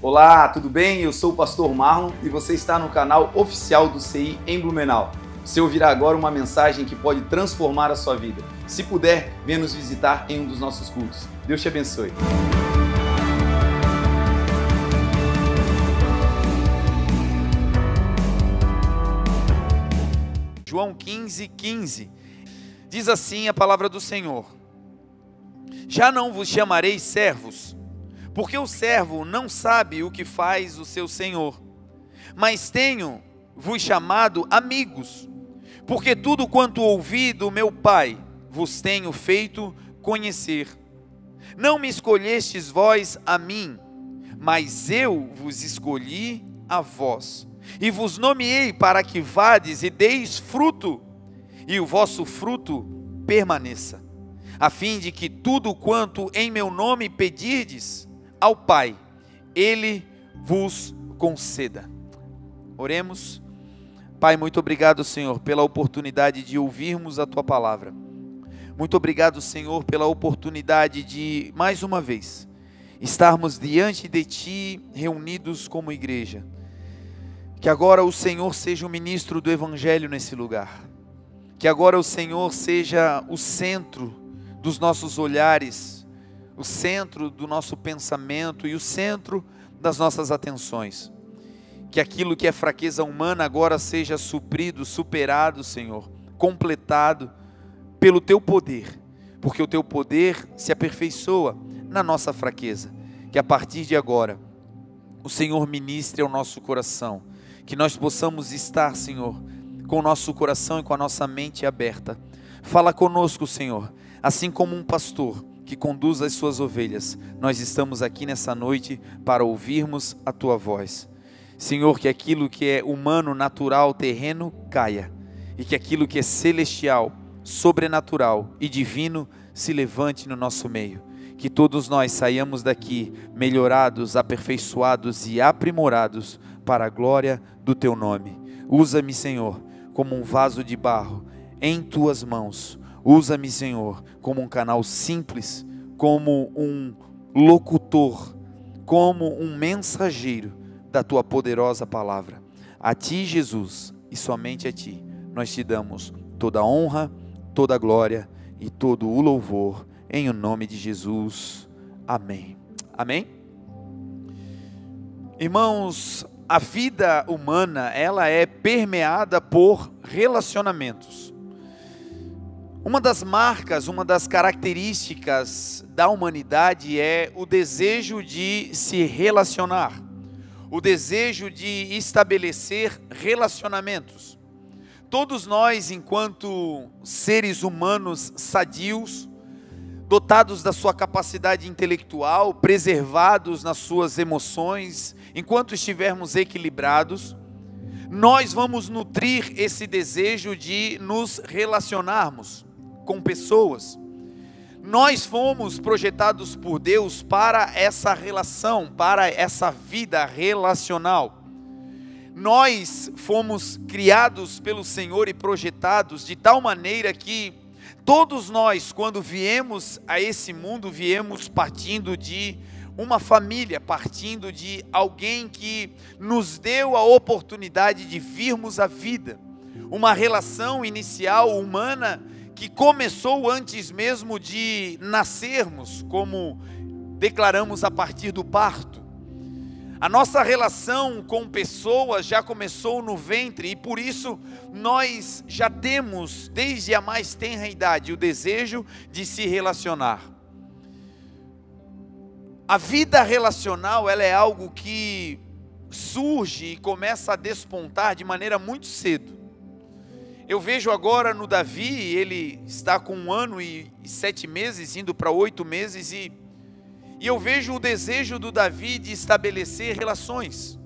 Olá, tudo bem? Eu sou o pastor Marlon e você está no canal oficial do CI em Blumenau. Você ouvirá agora uma mensagem que pode transformar a sua vida. Se puder, venha nos visitar em um dos nossos cultos. Deus te abençoe. João 15:15 diz assim a palavra do Senhor: já não vos chamarei servos, porque o servo não sabe o que faz o seu senhor, mas tenho-vos chamado amigos, porque tudo quanto ouvi do meu Pai vos tenho feito conhecer. Não me escolhestes vós a mim, mas eu vos escolhi a vós, e vos nomeei para que vades e deis fruto, e o vosso fruto permaneça, a fim de que tudo quanto em meu nome pedirdes ao Pai, Ele vos conceda. Oremos. Pai, muito obrigado, Senhor, pela oportunidade de ouvirmos a Tua palavra. Muito obrigado, Senhor, pela oportunidade de, mais uma vez, estarmos diante de Ti, reunidos como igreja. Que agora o Senhor seja o ministro do Evangelho nesse lugar. Que agora o Senhor seja o centro dos nossos olhares, o centro do nosso pensamento e o centro das nossas atenções. Que aquilo que é fraqueza humana agora seja suprido, superado, Senhor, completado pelo Teu poder, porque o Teu poder se aperfeiçoa na nossa fraqueza. Que a partir de agora o Senhor ministre ao nosso coração, que nós possamos estar, Senhor, com o nosso coração e com a nossa mente aberta. Fala conosco, Senhor, assim como um pastor que conduz as suas ovelhas. Nós estamos aqui nessa noite para ouvirmos a Tua voz. Senhor, que aquilo que é humano, natural, terreno, caia, e que aquilo que é celestial, sobrenatural e divino se levante no nosso meio. Que todos nós saiamos daqui melhorados, aperfeiçoados e aprimorados para a glória do Teu nome. Usa-me, Senhor, como um vaso de barro em Tuas mãos. Usa-me, Senhor, como um canal simples, como um locutor, como um mensageiro da Tua poderosa palavra. A Ti, Jesus, e somente a Ti, nós Te damos toda a honra, toda a glória e todo o louvor, em o nome de Jesus. Amém. Amém? Irmãos, a vida humana, ela é permeada por relacionamentos. Uma das marcas, uma das características da humanidade é o desejo de se relacionar, o desejo de estabelecer relacionamentos. Todos nós, enquanto seres humanos sadios, dotados da sua capacidade intelectual, preservados nas suas emoções, enquanto estivermos equilibrados, nós vamos nutrir esse desejo de nos relacionarmos com pessoas. Nós fomos projetados por Deus para essa relação, para essa vida relacional. Nós fomos criados pelo Senhor e projetados de tal maneira que todos nós, quando viemos a esse mundo, viemos partindo de uma família, partindo de alguém que nos deu a oportunidade de virmos à vida. Uma relação inicial humana que começou antes mesmo de nascermos, como declaramos a partir do parto. A nossa relação com pessoas já começou no ventre e por isso nós já temos, desde a mais tenra idade, o desejo de se relacionar. A vida relacional, ela é algo que surge e começa a despontar de maneira muito cedo. Eu vejo agora no Davi, ele está com 1 ano e 7 meses, indo para 8 meses, e eu vejo o desejo do Davi de estabelecer relações.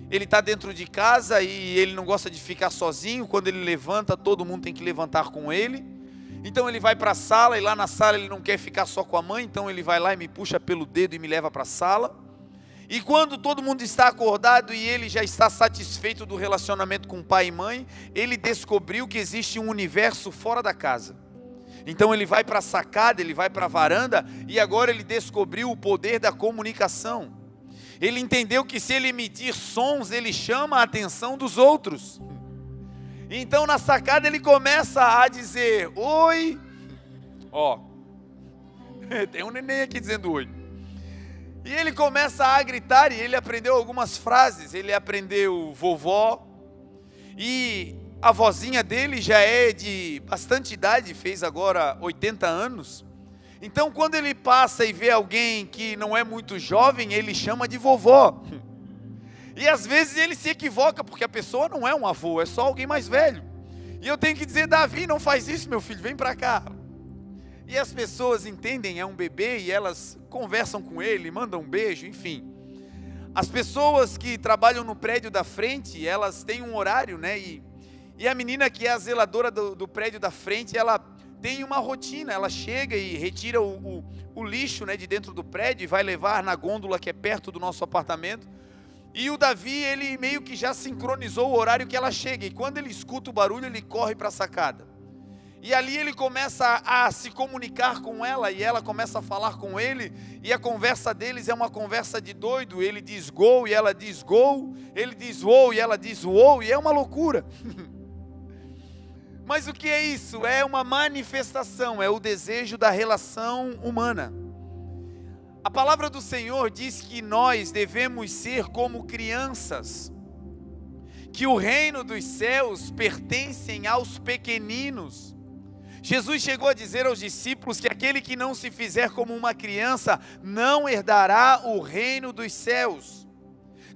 Ele está dentro de casa e ele não gosta de ficar sozinho. Quando ele levanta, todo mundo tem que levantar com ele. Então ele vai para a sala, e lá na sala ele não quer ficar só com a mãe, então ele vai lá e me puxa pelo dedo e me leva para a sala. E quando todo mundo está acordado e ele já está satisfeito do relacionamento com pai e mãe, ele descobriu que existe um universo fora da casa. Então ele vai para a sacada, ele vai para a varanda, e agora ele descobriu o poder da comunicação. Ele entendeu que se ele emitir sons, ele chama a atenção dos outros. Então na sacada ele começa a dizer, oi. Ó, tem um neném aqui dizendo oi. E ele começa a gritar, e ele aprendeu algumas frases. Ele aprendeu vovó, e a vozinha dele já é de bastante idade, fez agora 80 anos. Então quando ele passa e vê alguém que não é muito jovem, ele chama de vovó. E às vezes ele se equivoca, porque a pessoa não é um avô, é só alguém mais velho. E eu tenho que dizer, Davi, não faz isso, meu filho, vem para cá. E as pessoas entendem, é um bebê, e elas conversam com ele, mandam um beijo, enfim. As pessoas que trabalham no prédio da frente, elas têm um horário, né? E a menina que é a zeladora do prédio da frente, ela tem uma rotina. Ela chega e retira o lixo, né, de dentro do prédio e vai levar na gôndola que é perto do nosso apartamento. E o Davi, ele meio que já sincronizou o horário que ela chega. E quando ele escuta o barulho, ele corre para a sacada. E ali ele começa a se comunicar com ela, e ela começa a falar com ele, e a conversa deles é uma conversa de doido. Ele diz gol e ela diz gol, ele diz uou e ela diz uou, e é uma loucura. Mas o que é isso? É uma manifestação, é o desejo da relação humana. A palavra do Senhor diz que nós devemos ser como crianças, que o reino dos céus pertencem aos pequeninos. Jesus chegou a dizer aos discípulos que aquele que não se fizer como uma criança não herdará o reino dos céus.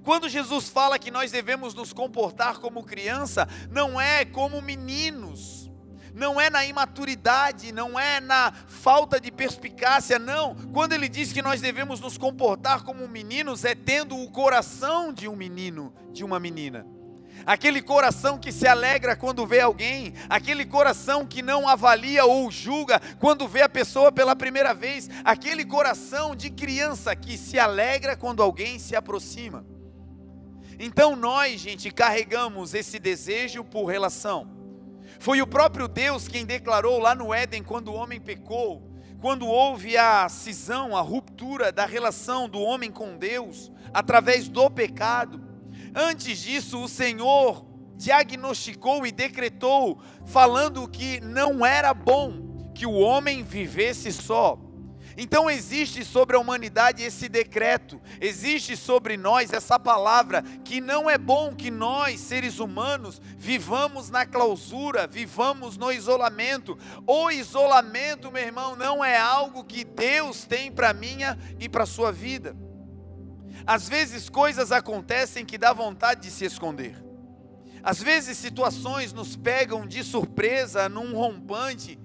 Quando Jesus fala que nós devemos nos comportar como criança, não é como meninos, não é na imaturidade, não é na falta de perspicácia, não. Quando ele diz que nós devemos nos comportar como meninos, é tendo o coração de um menino, de uma menina. Aquele coração que se alegra quando vê alguém, aquele coração que não avalia ou julga quando vê a pessoa pela primeira vez, aquele coração de criança que se alegra quando alguém se aproxima. Então nós, gente, carregamos esse desejo por relação. Foi o próprio Deus quem declarou lá no Éden, quando o homem pecou, quando houve a cisão, a ruptura da relação do homem com Deus, através do pecado. Antes disso, o Senhor diagnosticou e decretou, falando que não era bom que o homem vivesse só. Então existe sobre a humanidade esse decreto, existe sobre nós essa palavra, que não é bom que nós, seres humanos, vivamos na clausura, vivamos no isolamento. O isolamento, meu irmão, não é algo que Deus tem para a minha e para a sua vida. Às vezes coisas acontecem que dá vontade de se esconder. Às vezes situações nos pegam de surpresa num rompante,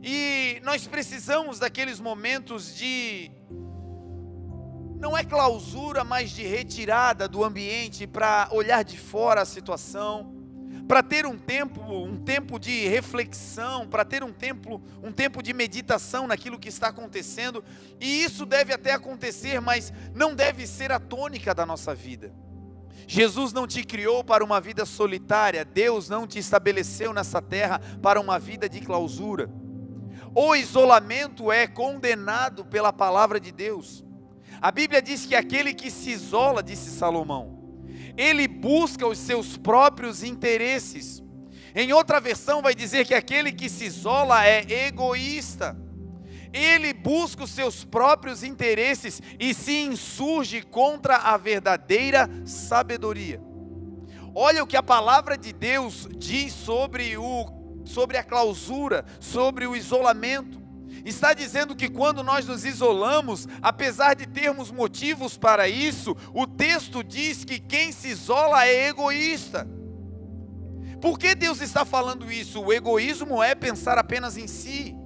e nós precisamos daqueles momentos de, não é clausura, mas de retirada do ambiente, para olhar de fora a situação, para ter um tempo de reflexão, para ter um tempo de meditação naquilo que está acontecendo. E isso deve até acontecer, mas não deve ser a tônica da nossa vida. Jesus não te criou para uma vida solitária, Deus não te estabeleceu nessa terra para uma vida de clausura. O isolamento é condenado pela palavra de Deus. A Bíblia diz que aquele que se isola, disse Salomão, ele busca os seus próprios interesses. Em outra versão vai dizer que aquele que se isola é egoísta. Ele busca os seus próprios interesses e se insurge contra a verdadeira sabedoria. Olha o que a palavra de Deus diz sobre a clausura, sobre o isolamento. Está dizendo que quando nós nos isolamos, apesar de termos motivos para isso, o texto diz que quem se isola é egoísta. Por que Deus está falando isso? O egoísmo é pensar apenas em si.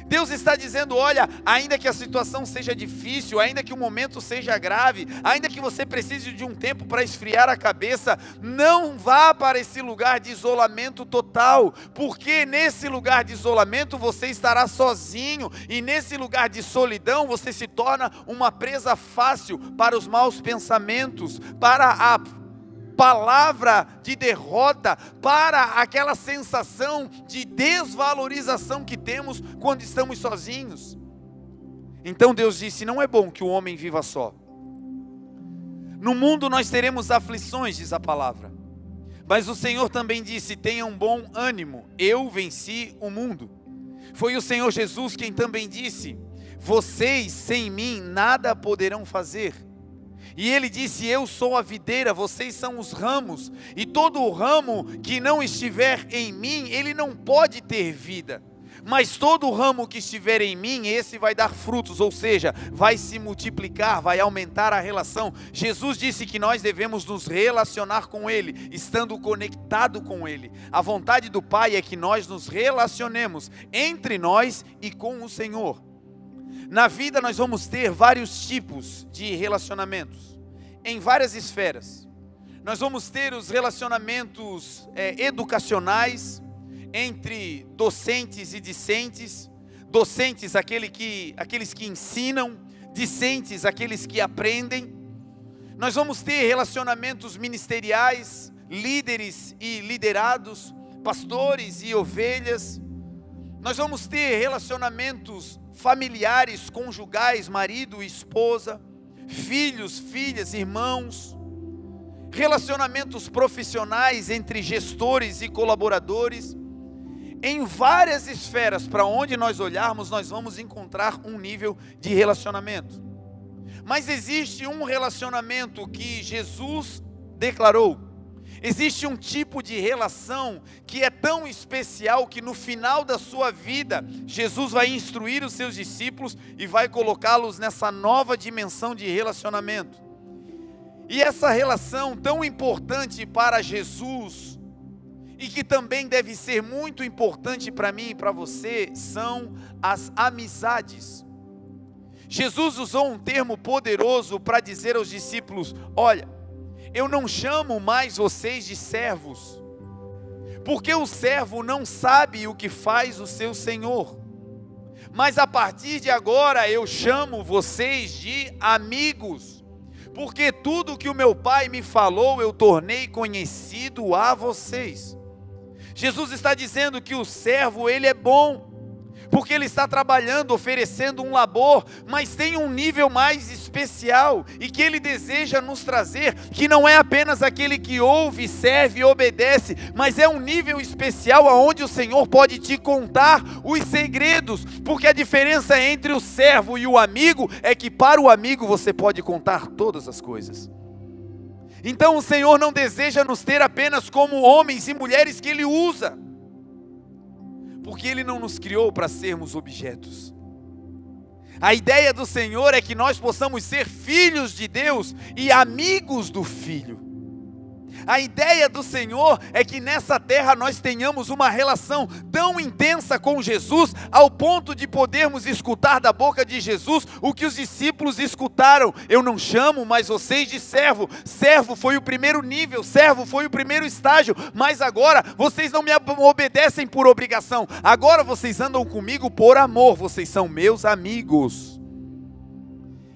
Deus está dizendo, olha, ainda que a situação seja difícil, ainda que o momento seja grave, ainda que você precise de um tempo para esfriar a cabeça, não vá para esse lugar de isolamento total, porque nesse lugar de isolamento você estará sozinho, e nesse lugar de solidão você se torna uma presa fácil para os maus pensamentos, para a palavra de derrota, para aquela sensação de desvalorização que temos quando estamos sozinhos. Então Deus disse, não é bom que o homem viva só. No mundo nós teremos aflições, diz a palavra. Mas o Senhor também disse: tenham bom ânimo, eu venci o mundo. Foi o Senhor Jesus quem também disse: vocês sem mim nada poderão fazer. E ele disse: eu sou a videira, vocês são os ramos. E todo o ramo que não estiver em mim, ele não pode ter vida. Mas todo ramo que estiver em mim, esse vai dar frutos, ou seja, vai se multiplicar, vai aumentar a relação. Jesus disse que nós devemos nos relacionar com Ele, estando conectado com Ele. A vontade do Pai é que nós nos relacionemos entre nós e com o Senhor. Na vida nós vamos ter vários tipos de relacionamentos, em várias esferas. Nós vamos ter os relacionamentos educacionais, entre docentes e discentes. Docentes, aqueles que ensinam, discentes, aqueles que aprendem. Nós vamos ter relacionamentos ministeriais, líderes e liderados, pastores e ovelhas. Nós vamos ter relacionamentos familiares, conjugais, marido e esposa, filhos, filhas, irmãos. Relacionamentos profissionais entre gestores e colaboradores. Em várias esferas, para onde nós olharmos, nós vamos encontrar um nível de relacionamento. Mas existe um relacionamento que Jesus declarou. Existe um tipo de relação que é tão especial que no final da sua vida, Jesus vai instruir os seus discípulos e vai colocá-los nessa nova dimensão de relacionamento. E essa relação tão importante para Jesus, e que também deve ser muito importante para mim e para você, são as amizades. Jesus usou um termo poderoso para dizer aos discípulos: olha, eu não chamo mais vocês de servos, porque o servo não sabe o que faz o seu senhor, mas a partir de agora eu chamo vocês de amigos, porque tudo que o meu Pai me falou eu tornei conhecido a vocês. Jesus está dizendo que o servo, ele é bom, porque ele está trabalhando, oferecendo um labor, mas tem um nível mais especial, e que ele deseja nos trazer, que não é apenas aquele que ouve, serve e obedece, mas é um nível especial, onde o Senhor pode te contar os segredos, porque a diferença entre o servo e o amigo, é que para o amigo você pode contar todas as coisas. Então o Senhor não deseja nos ter apenas como homens e mulheres que Ele usa, porque Ele não nos criou para sermos objetos. A ideia do Senhor é que nós possamos ser filhos de Deus e amigos do Filho. A ideia do Senhor é que nessa terra nós tenhamos uma relação tão intensa com Jesus, ao ponto de podermos escutar da boca de Jesus o que os discípulos escutaram: eu não chamo mais vocês de servo. Servo foi o primeiro nível, servo foi o primeiro estágio, mas agora vocês não me obedecem por obrigação, agora vocês andam comigo por amor, vocês são meus amigos.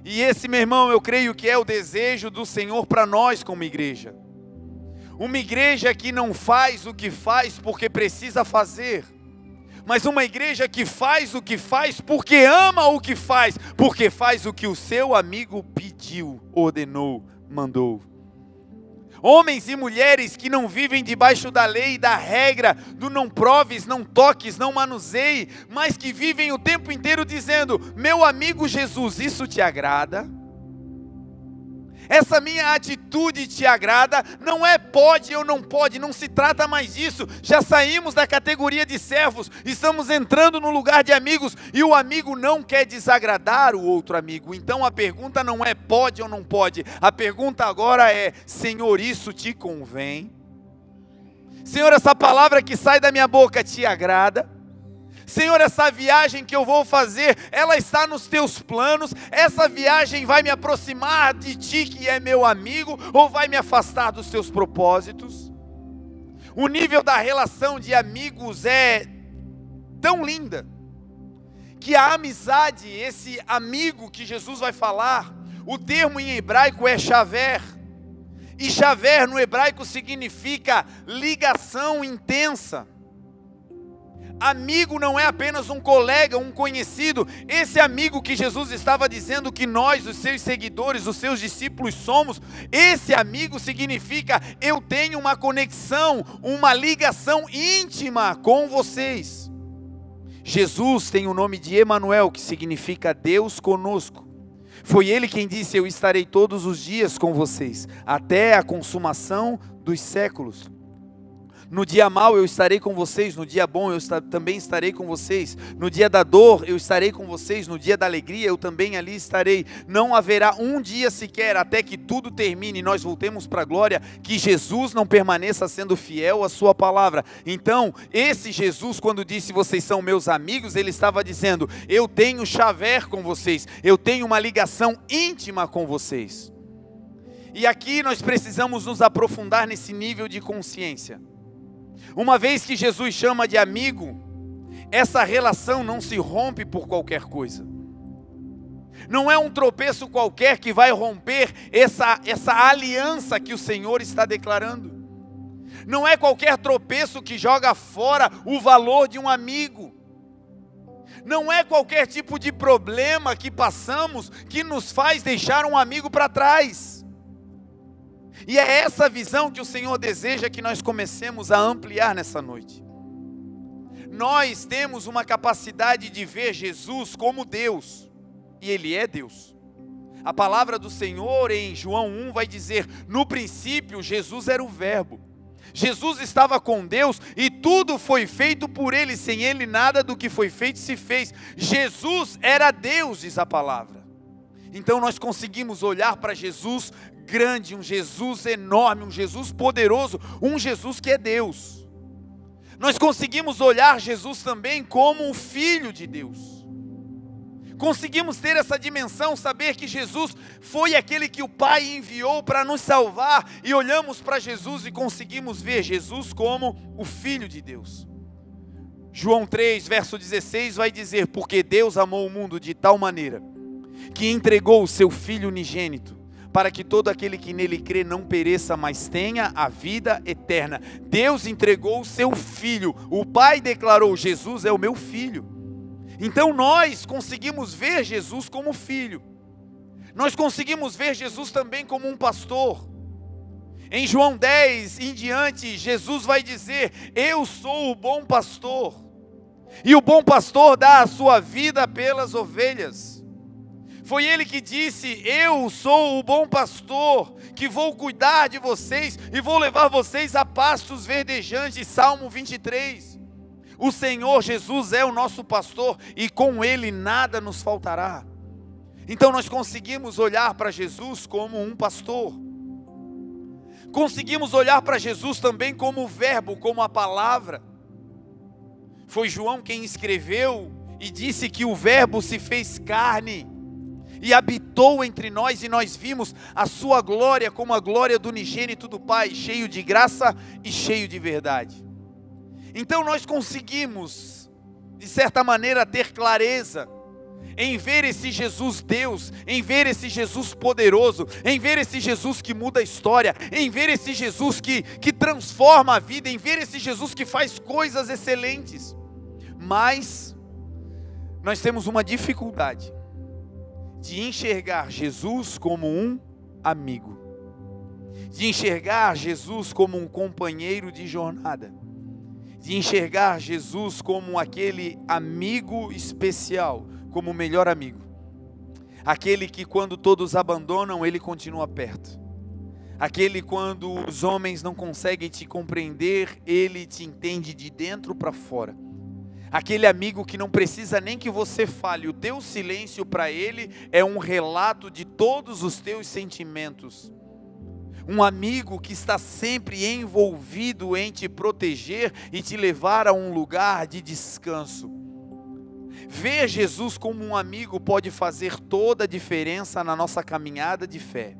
E esse, meu irmão, eu creio que é o desejo do Senhor para nós como igreja. Uma igreja que não faz o que faz porque precisa fazer, mas uma igreja que faz o que faz porque ama o que faz, porque faz o que o seu amigo pediu, ordenou, mandou. Homens e mulheres que não vivem debaixo da lei e da regra do não proves, não toques, não manuseie, mas que vivem o tempo inteiro dizendo: meu amigo Jesus, isso te agrada? Essa minha atitude te agrada? Não é pode ou não pode, não se trata mais disso. Já saímos da categoria de servos, estamos entrando no lugar de amigos, e o amigo não quer desagradar o outro amigo. Então a pergunta não é pode ou não pode, a pergunta agora é: Senhor, isso te convém? Senhor, essa palavra que sai da minha boca te agrada? Senhor, essa viagem que eu vou fazer, ela está nos teus planos? Essa viagem vai me aproximar de ti, que é meu amigo, ou vai me afastar dos teus propósitos? O nível da relação de amigos é tão linda, que a amizade, esse amigo que Jesus vai falar, o termo em hebraico é chaver, e chaver no hebraico significa ligação intensa. amigo não é apenas um colega, um conhecido. Esse amigo que Jesus estava dizendo que nós, os seus seguidores, os seus discípulos somos, esse amigo significa: eu tenho uma conexão, uma ligação íntima com vocês. Jesus tem o nome de Emanuel, que significa Deus conosco. Foi Ele quem disse: eu estarei todos os dias com vocês, até a consumação dos séculos. No dia mau eu estarei com vocês, no dia bom eu também estarei com vocês. No dia da dor eu estarei com vocês, no dia da alegria eu também ali estarei. Não haverá um dia sequer, até que tudo termine e nós voltemos para a glória, que Jesus não permaneça sendo fiel à sua palavra. Então, esse Jesus, quando disse: vocês são meus amigos, ele estava dizendo: eu tenho chaver com vocês, eu tenho uma ligação íntima com vocês. E aqui nós precisamos nos aprofundar nesse nível de consciência. Uma vez que Jesus chama de amigo, essa relação não se rompe por qualquer coisa. Não é um tropeço qualquer que vai romper essa aliança que o Senhor está declarando. Não é qualquer tropeço que joga fora o valor de um amigo. Não é qualquer tipo de problema que passamos que nos faz deixar um amigo para trás. E é essa visão que o Senhor deseja que nós comecemos a ampliar nessa noite. Nós temos uma capacidade de ver Jesus como Deus, e Ele é Deus. A palavra do Senhor em João 1 vai dizer: no princípio Jesus era o Verbo. Jesus estava com Deus e tudo foi feito por Ele, sem Ele nada do que foi feito se fez. Jesus era Deus, diz a palavra. Então nós conseguimos olhar para Jesus grande, um Jesus enorme, um Jesus poderoso, um Jesus que é Deus. Nós conseguimos olhar Jesus também como o Filho de Deus. Conseguimos ter essa dimensão, saber que Jesus foi aquele que o Pai enviou para nos salvar, e olhamos para Jesus e conseguimos ver Jesus como o Filho de Deus. João 3, verso 16 vai dizer: porque Deus amou o mundo de tal maneira que entregou o seu Filho unigênito, para que todo aquele que nele crê não pereça, mas tenha a vida eterna. Deus entregou o seu Filho. O Pai declarou: Jesus é o meu Filho. Então nós conseguimos ver Jesus como Filho. Nós conseguimos ver Jesus também como um pastor. Em João 10 em diante, Jesus vai dizer: eu sou o bom pastor, e o bom pastor dá a sua vida pelas ovelhas. Foi Ele que disse: eu sou o bom pastor, que vou cuidar de vocês e vou levar vocês a pastos verdejantes. Salmo 23. O Senhor Jesus é o nosso pastor e com Ele nada nos faltará. Então nós conseguimos olhar para Jesus como um pastor. Conseguimos olhar para Jesus também como o Verbo, como a palavra. Foi João quem escreveu e disse que o Verbo se fez carne e habitou entre nós, e nós vimos a sua glória como a glória do unigênito do Pai, cheio de graça e cheio de verdade. Então nós conseguimos, de certa maneira, ter clareza em ver esse Jesus Deus, em ver esse Jesus poderoso, em ver esse Jesus que muda a história, em ver esse Jesus que transforma a vida, em ver esse Jesus que faz coisas excelentes. Mas nós temos uma dificuldade de enxergar Jesus como um amigo, de enxergar Jesus como um companheiro de jornada, de enxergar Jesus como aquele amigo especial, como o melhor amigo, aquele que quando todos abandonam, Ele continua perto, aquele quando os homens não conseguem te compreender, Ele te entende de dentro para fora. Aquele amigo que não precisa nem que você fale, o teu silêncio para Ele é um relato de todos os teus sentimentos. Um amigo que está sempre envolvido em te proteger e te levar a um lugar de descanso. Ver Jesus como um amigo pode fazer toda a diferença na nossa caminhada de fé.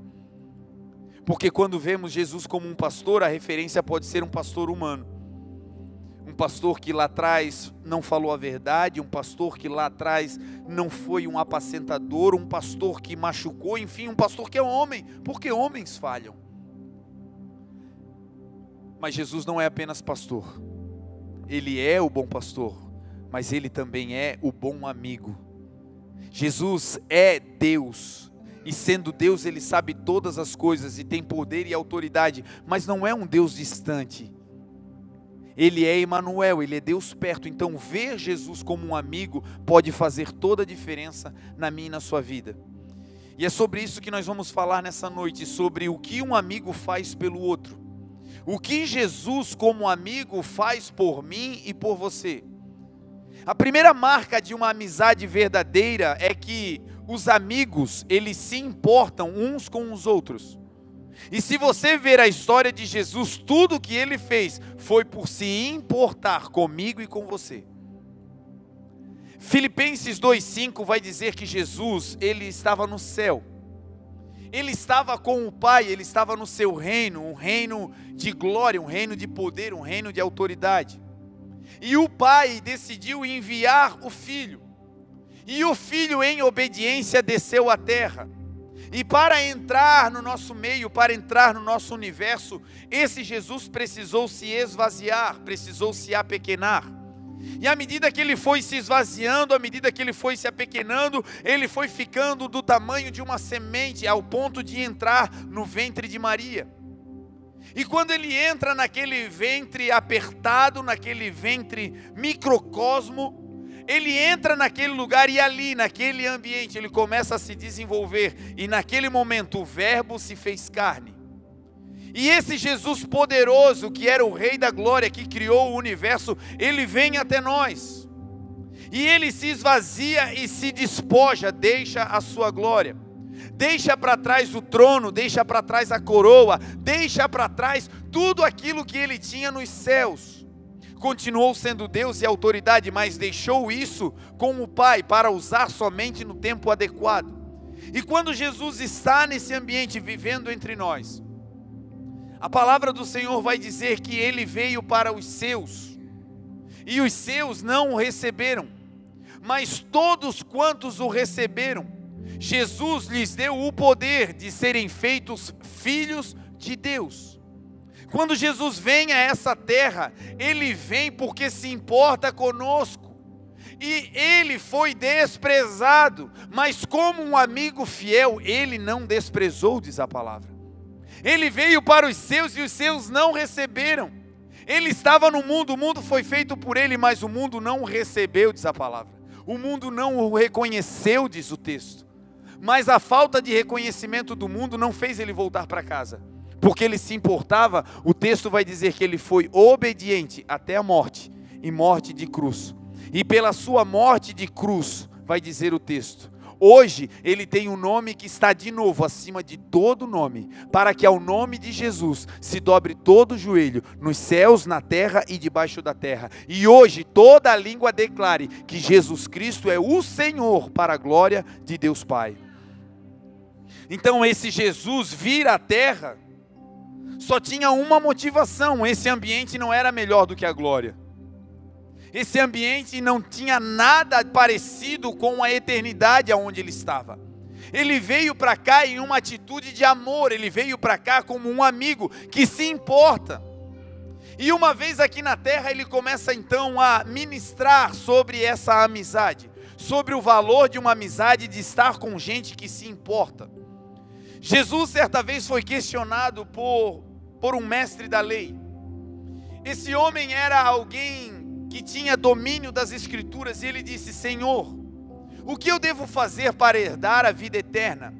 Porque quando vemos Jesus como um pastor, a referência pode ser um pastor humano. Um pastor que lá atrás não falou a verdade, um pastor que lá atrás não foi um apacentador, um pastor que machucou, enfim, um pastor que é homem, porque homens falham. Mas Jesus não é apenas pastor, Ele é o bom pastor, mas Ele também é o bom amigo. Jesus é Deus, e sendo Deus Ele sabe todas as coisas e tem poder e autoridade, mas não é um Deus distante. Ele é Emanuel, Ele é Deus perto. Então ver Jesus como um amigo pode fazer toda a diferença na minha e na sua vida. E é sobre isso que nós vamos falar nessa noite, sobre o que um amigo faz pelo outro. O que Jesus como amigo faz por mim e por você. A primeira marca de uma amizade verdadeira é que os amigos, eles se importam uns com os outros. E se você ver a história de Jesus, tudo que ele fez foi por se importar comigo e com você. Filipenses 2,5 vai dizer que Jesus, ele estava no céu. Ele estava com o Pai, ele estava no seu reino, um reino de glória, um reino de poder, um reino de autoridade. E o Pai decidiu enviar o Filho. E o Filho, em obediência, desceu à terra. E para entrar no nosso meio, para entrar no nosso universo, esse Jesus precisou se esvaziar, precisou se apequenar. E à medida que ele foi se esvaziando, à medida que ele foi se apequenando, ele foi ficando do tamanho de uma semente, ao ponto de entrar no ventre de Maria. E quando ele entra naquele ventre apertado, naquele ventre microcosmo, ele entra naquele lugar e ali, naquele ambiente, ele começa a se desenvolver. E naquele momento o Verbo se fez carne. E esse Jesus poderoso, que era o Rei da Glória, que criou o universo, ele vem até nós. E ele se esvazia e se despoja, deixa a sua glória. Deixa para trás o trono, deixa para trás a coroa, deixa para trás tudo aquilo que ele tinha nos céus. Continuou sendo Deus e autoridade, mas deixou isso com o Pai para usar somente no tempo adequado. E quando Jesus está nesse ambiente vivendo entre nós, a palavra do Senhor vai dizer que ele veio para os seus, e os seus não o receberam, mas todos quantos o receberam, Jesus lhes deu o poder de serem feitos filhos de Deus. Quando Jesus vem a essa terra, ele vem porque se importa conosco, e ele foi desprezado, mas como um amigo fiel, ele não desprezou, diz a palavra. Ele veio para os seus e os seus não receberam. Ele estava no mundo, o mundo foi feito por ele, mas o mundo não o recebeu, diz a palavra. O mundo não o reconheceu, diz o texto. Mas a falta de reconhecimento do mundo não fez ele voltar para casa. Porque ele se importava, o texto vai dizer que ele foi obediente até a morte, e morte de cruz. E pela sua morte de cruz, vai dizer o texto, hoje ele tem um nome que está de novo acima de todo nome, para que ao nome de Jesus se dobre todo o joelho, nos céus, na terra e debaixo da terra. E hoje toda a língua declare que Jesus Cristo é o Senhor, para a glória de Deus Pai. Então esse Jesus vir à terra só tinha uma motivação: esse ambiente não era melhor do que a glória. Esse ambiente não tinha nada parecido com a eternidade aonde ele estava. Ele veio para cá em uma atitude de amor, ele veio para cá como um amigo que se importa. E uma vez aqui na terra, ele começa então a ministrar sobre essa amizade, sobre o valor de uma amizade, de estar com gente que se importa. Jesus certa vez foi questionado por um mestre da lei. Esse homem era alguém que tinha domínio das escrituras, e ele disse: Senhor, o que eu devo fazer para herdar a vida eterna?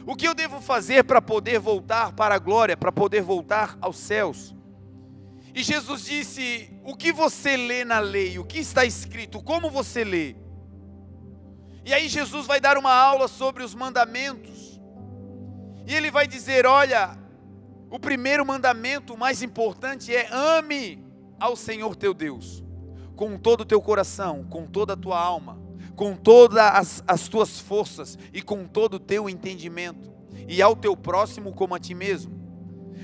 O que eu devo fazer para poder voltar para a glória, para poder voltar aos céus? E Jesus disse: o que você lê na lei? O que está escrito? Como você lê? E aí Jesus vai dar uma aula sobre os mandamentos, e ele vai dizer: olha, o primeiro mandamento, o mais importante, é: ame ao Senhor teu Deus com todo o teu coração, com toda a tua alma, com todas as tuas forças e com todo o teu entendimento, e ao teu próximo como a ti mesmo.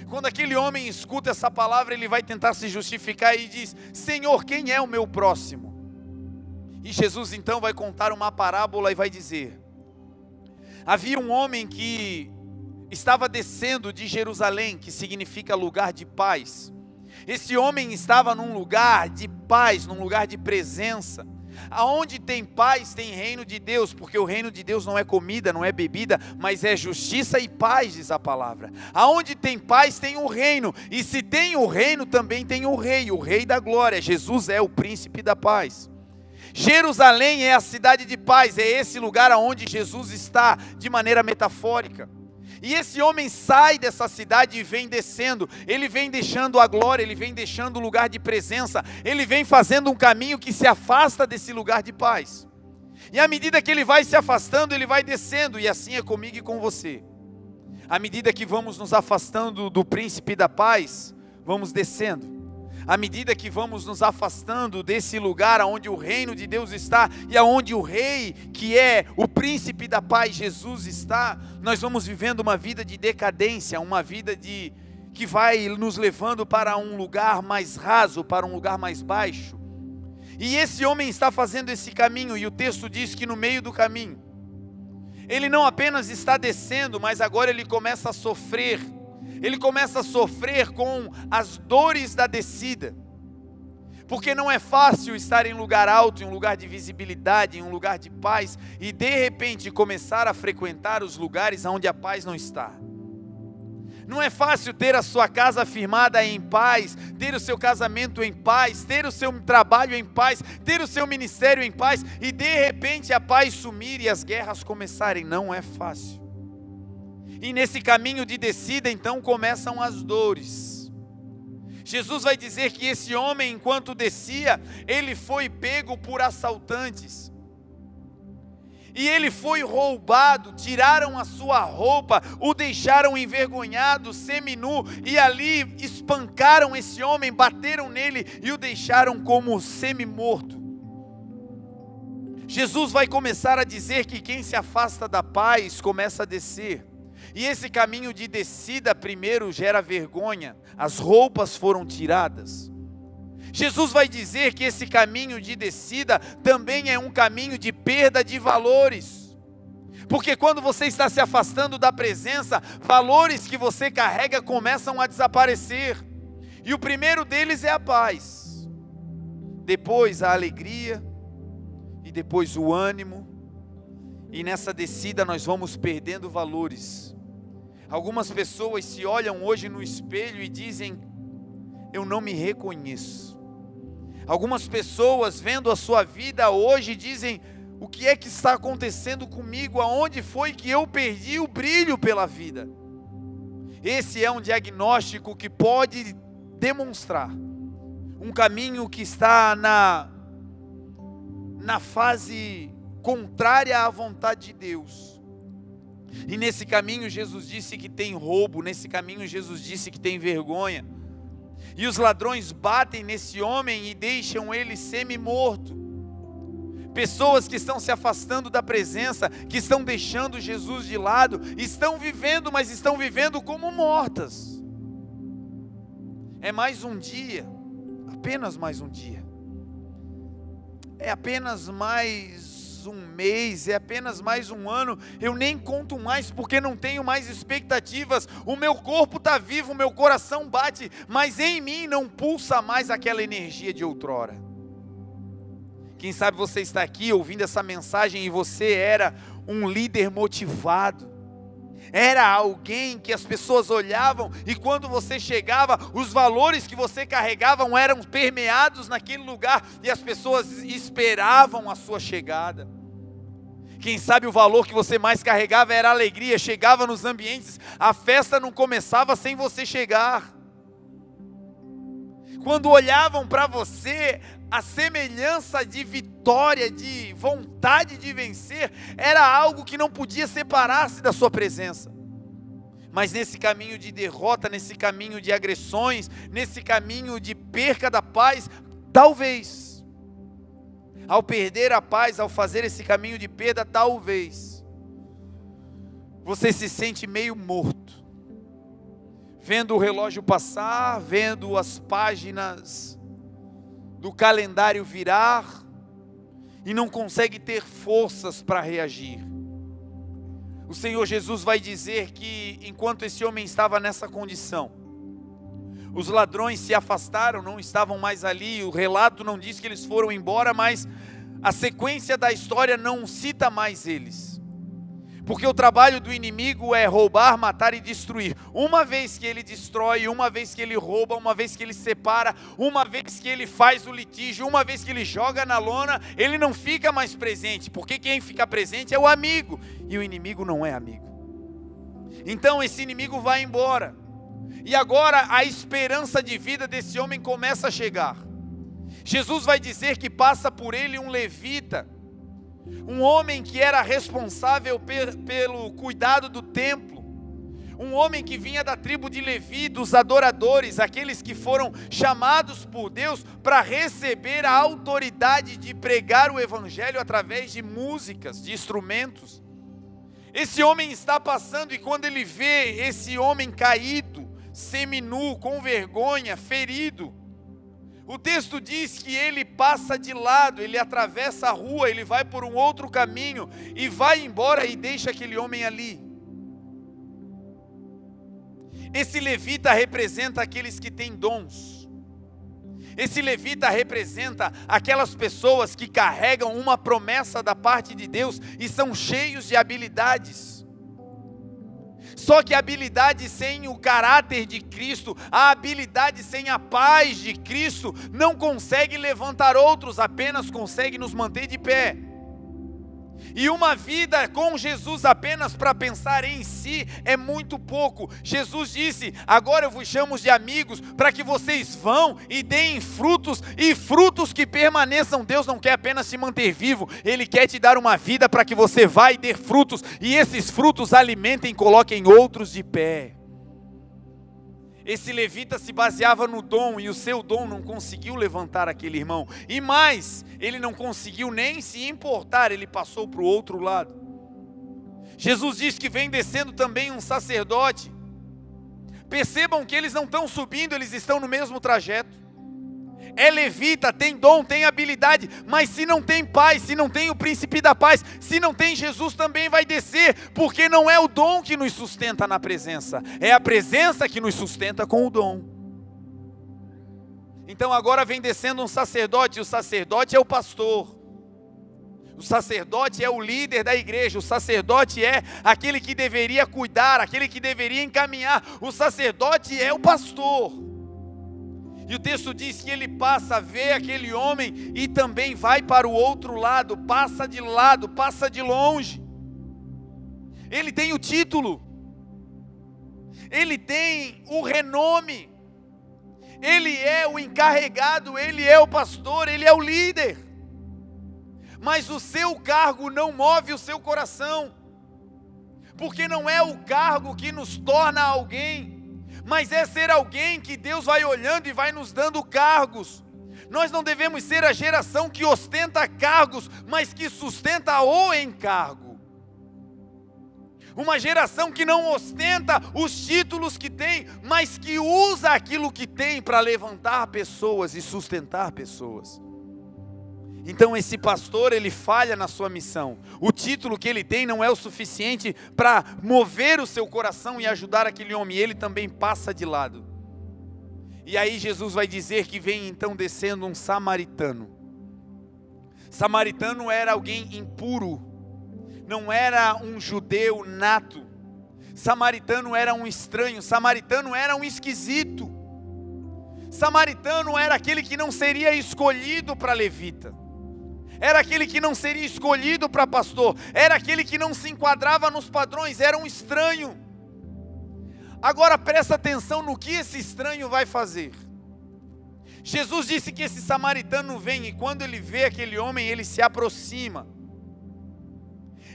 Quando aquele homem escuta essa palavra, ele vai tentar se justificar e diz: Senhor, quem é o meu próximo? E Jesus então vai contar uma parábola e vai dizer: havia um homem que estava descendo de Jerusalém, que significa lugar de paz. Esse homem estava num lugar de paz, num lugar de presença. Aonde tem paz, tem reino de Deus, porque o reino de Deus não é comida, não é bebida, mas é justiça e paz, diz a palavra. Aonde tem paz, tem o reino, e se tem o reino, também tem o rei da glória. Jesus é o príncipe da paz. Jerusalém é a cidade de paz, é esse lugar aonde Jesus está, de maneira metafórica. E esse homem sai dessa cidade e vem descendo, ele vem deixando a glória, ele vem deixando o lugar de presença, ele vem fazendo um caminho que se afasta desse lugar de paz. E à medida que ele vai se afastando, ele vai descendo, e assim é comigo e com você. À medida que vamos nos afastando do príncipe da paz, vamos descendo. À medida que vamos nos afastando desse lugar onde o reino de Deus está e aonde o rei, que é o príncipe da paz, Jesus, está, nós vamos vivendo uma vida de decadência, uma vida que vai nos levando para um lugar mais raso, para um lugar mais baixo. E esse homem está fazendo esse caminho, e o texto diz que no meio do caminho, ele não apenas está descendo, mas agora ele começa a sofrer. Ele começa a sofrer com as dores da descida, porque não é fácil estar em lugar alto, em um lugar de visibilidade, em um lugar de paz, e de repente começar a frequentar os lugares onde a paz não está. Não é fácil ter a sua casa firmada em paz, ter o seu casamento em paz, ter o seu trabalho em paz, ter o seu ministério em paz, e de repente a paz sumir e as guerras começarem. Não é fácil. E nesse caminho de descida, então, começam as dores. Jesus vai dizer que esse homem, enquanto descia, ele foi pego por assaltantes. E ele foi roubado, tiraram a sua roupa, o deixaram envergonhado, seminu, e ali espancaram esse homem, bateram nele e o deixaram como semi-morto. Jesus vai começar a dizer que quem se afasta da paz começa a descer. E esse caminho de descida primeiro gera vergonha, as roupas foram tiradas. Jesus vai dizer que esse caminho de descida também é um caminho de perda de valores. Porque quando você está se afastando da presença, valores que você carrega começam a desaparecer. E o primeiro deles é a paz. Depois a alegria, e depois o ânimo. E nessa descida nós vamos perdendo valores. Algumas pessoas se olham hoje no espelho e dizem: eu não me reconheço. Algumas pessoas vendo a sua vida hoje dizem: o que é que está acontecendo comigo? Aonde foi que eu perdi o brilho pela vida? Esse é um diagnóstico que pode demonstrar um caminho que está na fase contrária à vontade de Deus. E nesse caminho Jesus disse que tem roubo, nesse caminho Jesus disse que tem vergonha. E os ladrões batem nesse homem e deixam ele semi-morto. Pessoas que estão se afastando da presença, que estão deixando Jesus de lado, estão vivendo, mas estão vivendo como mortas. É mais um dia, apenas mais um dia. É apenas mais um mês, é apenas mais um ano, eu nem conto mais porque não tenho mais expectativas, o meu corpo está vivo, o meu coração bate, mas em mim não pulsa mais aquela energia de outrora. Quem sabe você está aqui ouvindo essa mensagem e você era um líder motivado, era alguém que as pessoas olhavam e quando você chegava, os valores que você carregava eram permeados naquele lugar e as pessoas esperavam a sua chegada. Quem sabe o valor que você mais carregava era a alegria, chegava nos ambientes, a festa não começava sem você chegar. Quando olhavam para você, a semelhança de vitória, de vontade de vencer, era algo que não podia separar-se da sua presença. Mas nesse caminho de derrota, nesse caminho de agressões, nesse caminho de perca da paz, talvez, ao perder a paz, ao fazer esse caminho de perda, talvez, você se sente meio morto, vendo o relógio passar, vendo as páginas do calendário virar, e não consegue ter forças para reagir. O Senhor Jesus vai dizer que enquanto esse homem estava nessa condição, os ladrões se afastaram, não estavam mais ali, o relato não diz que eles foram embora, mas a sequência da história não cita mais eles. Porque o trabalho do inimigo é roubar, matar e destruir. Uma vez que ele destrói, uma vez que ele rouba, uma vez que ele separa, uma vez que ele faz o litígio, uma vez que ele joga na lona, ele não fica mais presente. Porque quem fica presente é o amigo. E o inimigo não é amigo. Então esse inimigo vai embora. E agora a esperança de vida desse homem começa a chegar. Jesus vai dizer que passa por ele um levita. Um homem que era responsável pelo cuidado do templo, um homem que vinha da tribo de Levi, dos adoradores, aqueles que foram chamados por Deus para receber a autoridade de pregar o evangelho através de músicas, de instrumentos. Esse homem está passando e quando ele vê esse homem caído, seminu, com vergonha, ferido, o texto diz que ele passa de lado, ele atravessa a rua, ele vai por um outro caminho e vai embora e deixa aquele homem ali. Esse levita representa aqueles que têm dons. Esse levita representa aquelas pessoas que carregam uma promessa da parte de Deus e são cheios de habilidades. Só que a habilidade sem o caráter de Cristo, a habilidade sem a paz de Cristo, não consegue levantar outros, apenas consegue nos manter de pé. E uma vida com Jesus apenas para pensar em si é muito pouco. Jesus disse: agora eu vos chamo de amigos para que vocês vão e deem frutos, e frutos que permaneçam. Deus não quer apenas te manter vivo, Ele quer te dar uma vida para que você vá e dê frutos, e esses frutos alimentem e coloquem outros de pé. Esse levita se baseava no dom, e o seu dom não conseguiu levantar aquele irmão. E mais, ele não conseguiu nem se importar, ele passou para o outro lado. Jesus diz que vem descendo também um sacerdote. Percebam que eles não estão subindo, eles estão no mesmo trajeto. É levita, tem dom, tem habilidade, mas se não tem paz, se não tem o príncipe da paz, se não tem Jesus, também vai descer, porque não é o dom que nos sustenta na presença, é a presença que nos sustenta com o dom. Então agora vem descendo um sacerdote, e o sacerdote é o pastor, o sacerdote é o líder da igreja, o sacerdote é aquele que deveria cuidar, aquele que deveria encaminhar, o sacerdote é o pastor. E o texto diz que ele passa a ver aquele homem e também vai para o outro lado, passa de longe. Ele tem o título, ele tem o renome, ele é o encarregado, ele é o pastor, ele é o líder. Mas o seu cargo não move o seu coração, porque não é o cargo que nos torna alguém, mas é ser alguém que Deus vai olhando e vai nos dando cargos. Nós não devemos ser a geração que ostenta cargos, mas que sustenta o encargo. Uma geração que não ostenta os títulos que tem, mas que usa aquilo que tem para levantar pessoas e sustentar pessoas. Então esse pastor, ele falha na sua missão. O título que ele tem não é o suficiente para mover o seu coração e ajudar aquele homem. Ele também passa de lado. E aí Jesus vai dizer que vem então descendo um samaritano. Samaritano era alguém impuro. Não era um judeu nato. Samaritano era um estranho. Samaritano era um esquisito. Samaritano era aquele que não seria escolhido para levita. Era aquele que não seria escolhido para pastor, era aquele que não se enquadrava nos padrões, era um estranho. Agora presta atenção no que esse estranho vai fazer. Jesus disse que esse samaritano vem e quando ele vê aquele homem, ele se aproxima.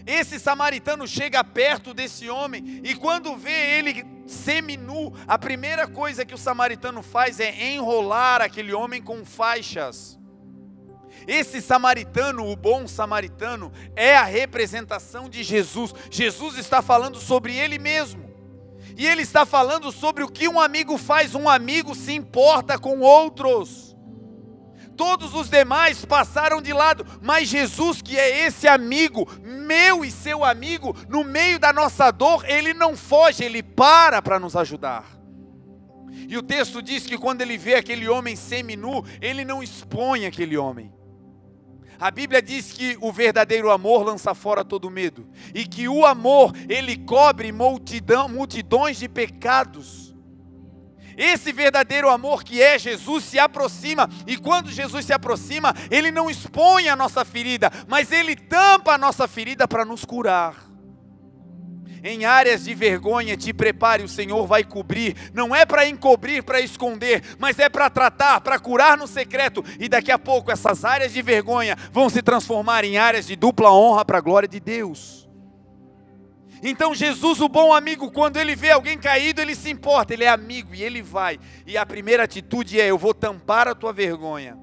Esse samaritano chega perto desse homem e quando vê ele seminu, a primeira coisa que o samaritano faz é enrolar aquele homem com faixas. Esse samaritano, o bom samaritano, é a representação de Jesus. Jesus está falando sobre ele mesmo. E ele está falando sobre o que um amigo faz. Um amigo se importa com outros. Todos os demais passaram de lado, mas Jesus, que é esse amigo, meu e seu amigo, no meio da nossa dor, ele não foge, ele para nos ajudar. E o texto diz que quando ele vê aquele homem seminu, ele não expõe aquele homem. A Bíblia diz que o verdadeiro amor lança fora todo medo. E que o amor, ele cobre multidões de pecados. Esse verdadeiro amor que é Jesus se aproxima. E quando Jesus se aproxima, ele não expõe a nossa ferida, mas ele tampa a nossa ferida para nos curar. Em áreas de vergonha, te prepare, o Senhor vai cobrir. Não é para encobrir, para esconder, mas é para tratar, para curar no secreto. E daqui a pouco essas áreas de vergonha vão se transformar em áreas de dupla honra para a glória de Deus. Então Jesus, o bom amigo, quando ele vê alguém caído, ele se importa, ele é amigo e ele vai. E a primeira atitude é: eu vou tampar a tua vergonha.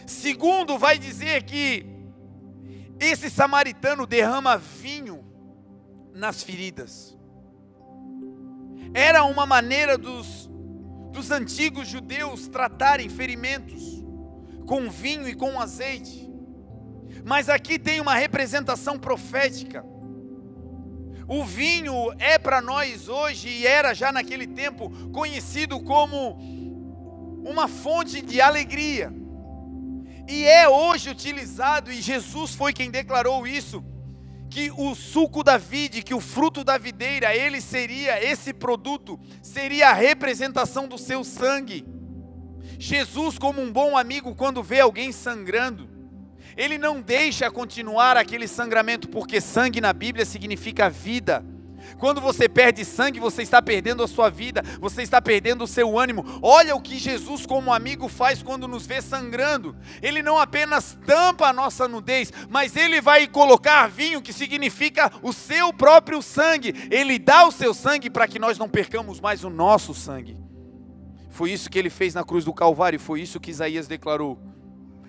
Segundo, vai dizer que esse samaritano derrama vinho nas feridas. Era uma maneira dos antigos judeus tratarem ferimentos com vinho e com azeite. Mas aqui tem uma representação profética. O vinho é para nós hoje, e era já naquele tempo, conhecido como uma fonte de alegria. E é hoje utilizado, e Jesus foi quem declarou isso, que o suco da vide, que o fruto da videira, ele seria, esse produto, seria a representação do seu sangue. Jesus, como um bom amigo, quando vê alguém sangrando, ele não deixa continuar aquele sangramento, porque sangue na Bíblia significa vida. Quando você perde sangue, você está perdendo a sua vida, você está perdendo o seu ânimo. Olha o que Jesus como amigo faz quando nos vê sangrando. Ele não apenas tampa a nossa nudez, mas ele vai colocar vinho, que significa o seu próprio sangue. Ele dá o seu sangue para que nós não percamos mais o nosso sangue. Foi isso que ele fez na cruz do Calvário, foi isso que Isaías declarou: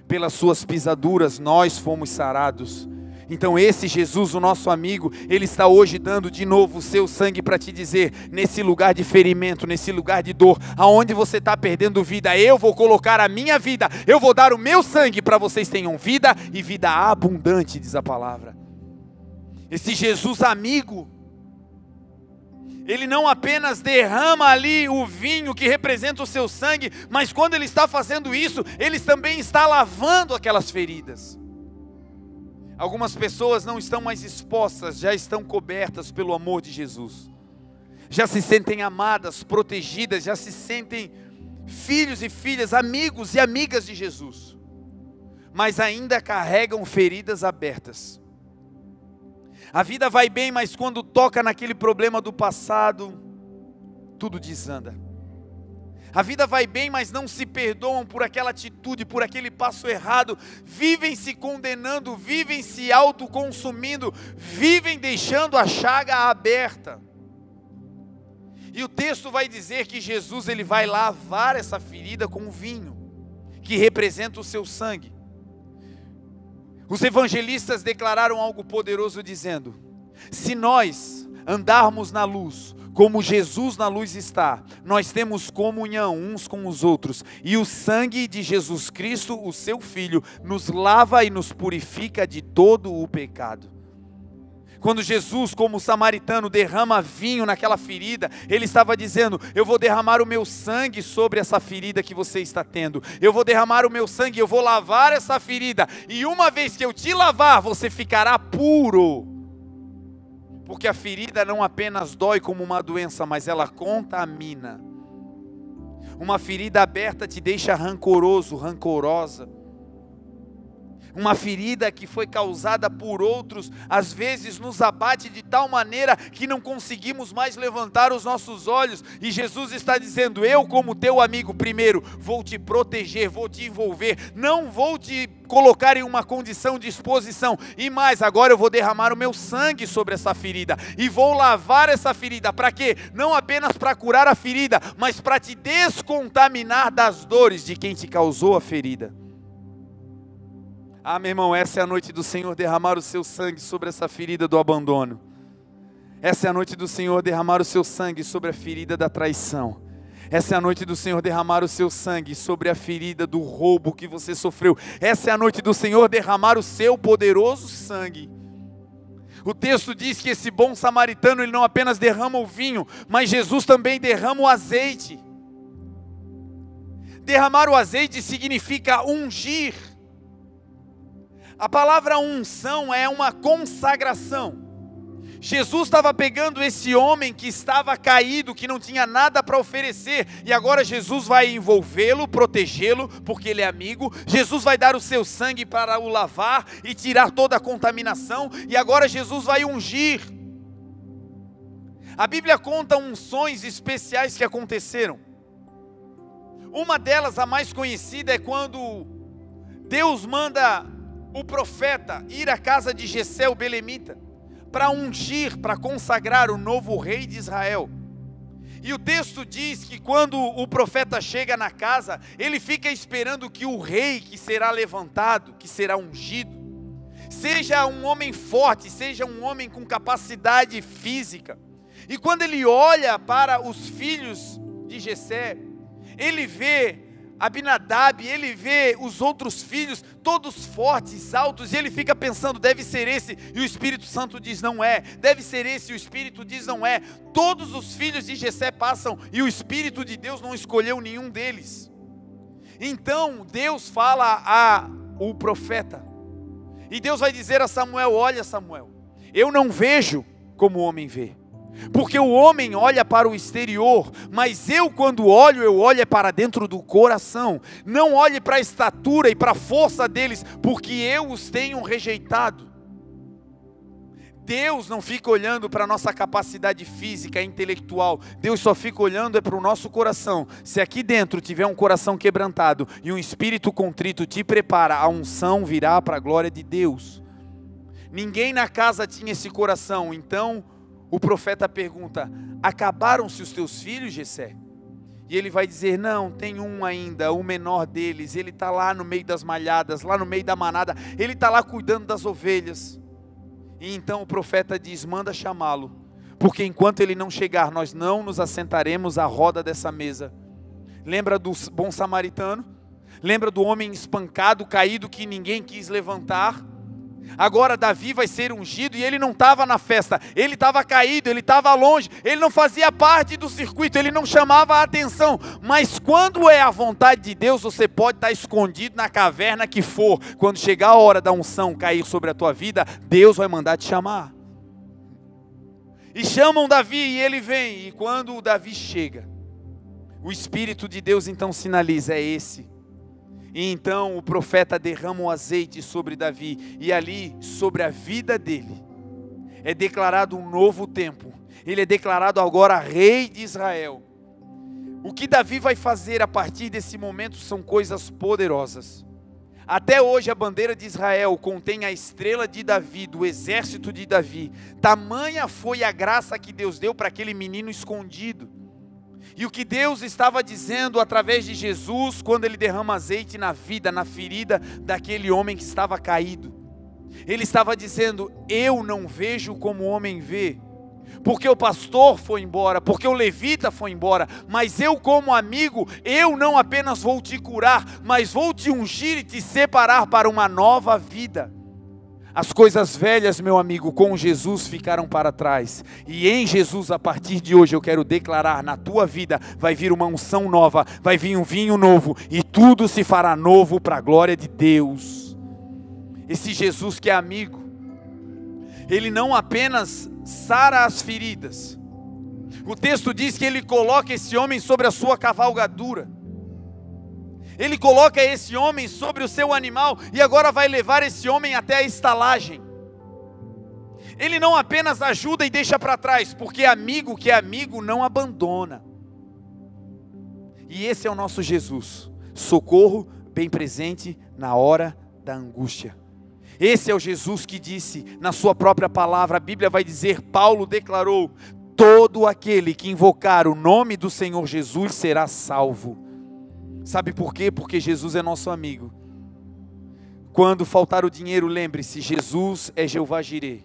pelas suas pisaduras nós fomos sarados. Então esse Jesus, o nosso amigo, ele está hoje dando de novo o seu sangue para te dizer: nesse lugar de ferimento, nesse lugar de dor, aonde você está perdendo vida, eu vou colocar a minha vida, eu vou dar o meu sangue para vocês tenham vida e vida abundante, diz a palavra. Esse Jesus amigo, ele não apenas derrama ali o vinho que representa o seu sangue, mas quando ele está fazendo isso, ele também está lavando aquelas feridas. Algumas pessoas não estão mais expostas, já estão cobertas pelo amor de Jesus. Já se sentem amadas, protegidas, já se sentem filhos e filhas, amigos e amigas de Jesus. Mas ainda carregam feridas abertas. A vida vai bem, mas quando toca naquele problema do passado, tudo desanda. A vida vai bem, mas não se perdoam por aquela atitude, por aquele passo errado. Vivem se condenando, vivem se autoconsumindo, vivem deixando a chaga aberta. E o texto vai dizer que Jesus, ele vai lavar essa ferida com vinho, que representa o seu sangue. Os evangelistas declararam algo poderoso dizendo: se nós andarmos na luz, como Jesus na luz está, nós temos comunhão uns com os outros, e o sangue de Jesus Cristo, o seu Filho, nos lava e nos purifica de todo o pecado. Quando Jesus, como samaritano, derrama vinho naquela ferida, ele estava dizendo: eu vou derramar o meu sangue sobre essa ferida que você está tendo, eu vou derramar o meu sangue, eu vou lavar essa ferida, e uma vez que eu te lavar, você ficará puro. Porque a ferida não apenas dói como uma doença, mas ela contamina. Uma ferida aberta te deixa rancoroso, rancorosa. Uma ferida que foi causada por outros, às vezes nos abate de tal maneira que não conseguimos mais levantar os nossos olhos. E Jesus está dizendo: eu como teu amigo, primeiro vou te proteger, vou te envolver, não vou te colocar em uma condição de exposição. E mais, agora eu vou derramar o meu sangue sobre essa ferida, e vou lavar essa ferida, para quê? Não apenas para curar a ferida, mas para te descontaminar das dores de quem te causou a ferida. Ah, meu irmão, essa é a noite do Senhor derramar o seu sangue sobre essa ferida do abandono. Essa é a noite do Senhor derramar o seu sangue sobre a ferida da traição. Essa é a noite do Senhor derramar o seu sangue sobre a ferida do roubo que você sofreu. Essa é a noite do Senhor derramar o seu poderoso sangue. O texto diz que esse bom samaritano, ele não apenas derrama o vinho, mas Jesus também derrama o azeite. Derramar o azeite significa ungir. A palavra unção é uma consagração. Jesus estava pegando esse homem que estava caído, que não tinha nada para oferecer, e agora Jesus vai envolvê-lo, protegê-lo, porque ele é amigo. Jesus vai dar o seu sangue para o lavar e tirar toda a contaminação, e agora Jesus vai ungir. A Bíblia conta unções especiais que aconteceram. Uma delas, a mais conhecida, é quando Deus manda o profeta ir à casa de Jessé, o belemita, para ungir, para consagrar o novo rei de Israel. E o texto diz que quando o profeta chega na casa, ele fica esperando que o rei que será levantado, que será ungido, seja um homem forte, seja um homem com capacidade física. E quando ele olha para os filhos de Jessé, ele vê Abinadab, ele vê os outros filhos, todos fortes, altos, e ele fica pensando, deve ser esse, e o Espírito Santo diz, não é, deve ser esse, e o Espírito diz, não é. Todos os filhos de Jessé passam, e o Espírito de Deus não escolheu nenhum deles. Então, Deus fala ao profeta, e Deus vai dizer a Samuel, olha Samuel, eu não vejo como o homem vê. Porque o homem olha para o exterior, mas eu quando olho, eu olho para dentro do coração. Não olhe para a estatura e para a força deles, porque eu os tenho rejeitado. Deus não fica olhando para a nossa capacidade física e intelectual. Deus só fica olhando para o nosso coração. Se aqui dentro tiver um coração quebrantado e um espírito contrito te prepara, a unção virá para a glória de Deus. Ninguém na casa tinha esse coração, então o profeta pergunta, acabaram-se os teus filhos, Jessé? E ele vai dizer, não, tem um ainda, o menor deles, ele está lá no meio das malhadas, lá no meio da manada, ele está lá cuidando das ovelhas. E então o profeta diz, manda chamá-lo, porque enquanto ele não chegar, nós não nos assentaremos à roda dessa mesa. Lembra do bom samaritano? Lembra do homem espancado, caído, que ninguém quis levantar? Agora Davi vai ser ungido e ele não estava na festa, ele estava caído, ele estava longe, ele não fazia parte do circuito, ele não chamava a atenção. Mas quando é a vontade de Deus, você pode estar escondido na caverna que for. Quando chegar a hora da unção cair sobre a tua vida, Deus vai mandar te chamar. E chamam Davi e ele vem, e quando o Davi chega, o Espírito de Deus então sinaliza, é esse. E então o profeta derrama o azeite sobre Davi, e ali, sobre a vida dele, é declarado um novo tempo. Ele é declarado agora rei de Israel. O que Davi vai fazer a partir desse momento são coisas poderosas. Até hoje a bandeira de Israel contém a estrela de Davi, do exército de Davi. Tamanha foi a graça que Deus deu para aquele menino escondido. E o que Deus estava dizendo através de Jesus, quando Ele derrama azeite na vida, na ferida daquele homem que estava caído. Ele estava dizendo, eu não vejo como o homem vê, porque o pastor foi embora, porque o levita foi embora, mas eu como amigo, eu não apenas vou te curar, mas vou te ungir e te separar para uma nova vida. As coisas velhas, meu amigo, com Jesus ficaram para trás. E em Jesus, a partir de hoje, eu quero declarar, na tua vida, vai vir uma unção nova, vai vir um vinho novo, e tudo se fará novo para a glória de Deus. Esse Jesus que é amigo, Ele não apenas sara as feridas. O texto diz que Ele coloca esse homem sobre a sua cavalgadura. Ele coloca esse homem sobre o seu animal e agora vai levar esse homem até a estalagem. Ele não apenas ajuda e deixa para trás, porque amigo que é amigo não abandona. E esse é o nosso Jesus, socorro bem presente na hora da angústia. Esse é o Jesus que disse na sua própria palavra, a Bíblia vai dizer, Paulo declarou, todo aquele que invocar o nome do Senhor Jesus será salvo. Sabe por quê? Porque Jesus é nosso amigo. Quando faltar o dinheiro, lembre-se, Jesus é Jeová Jireh.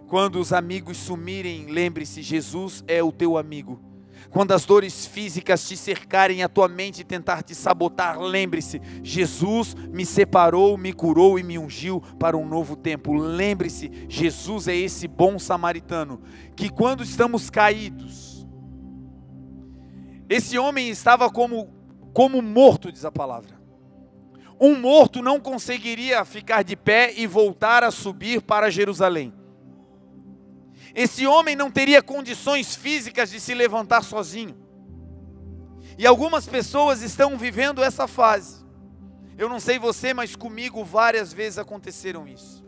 Quando os amigos sumirem, lembre-se, Jesus é o teu amigo. Quando as dores físicas te cercarem a tua mente e tentar te sabotar, lembre-se, Jesus me separou, me curou e me ungiu para um novo tempo. Lembre-se, Jesus é esse bom samaritano, que quando estamos caídos, esse homem estava como morto, diz a palavra. Um morto não conseguiria ficar de pé e voltar a subir para Jerusalém. Esse homem não teria condições físicas de se levantar sozinho. E algumas pessoas estão vivendo essa fase. Eu não sei você, mas comigo várias vezes aconteceram isso.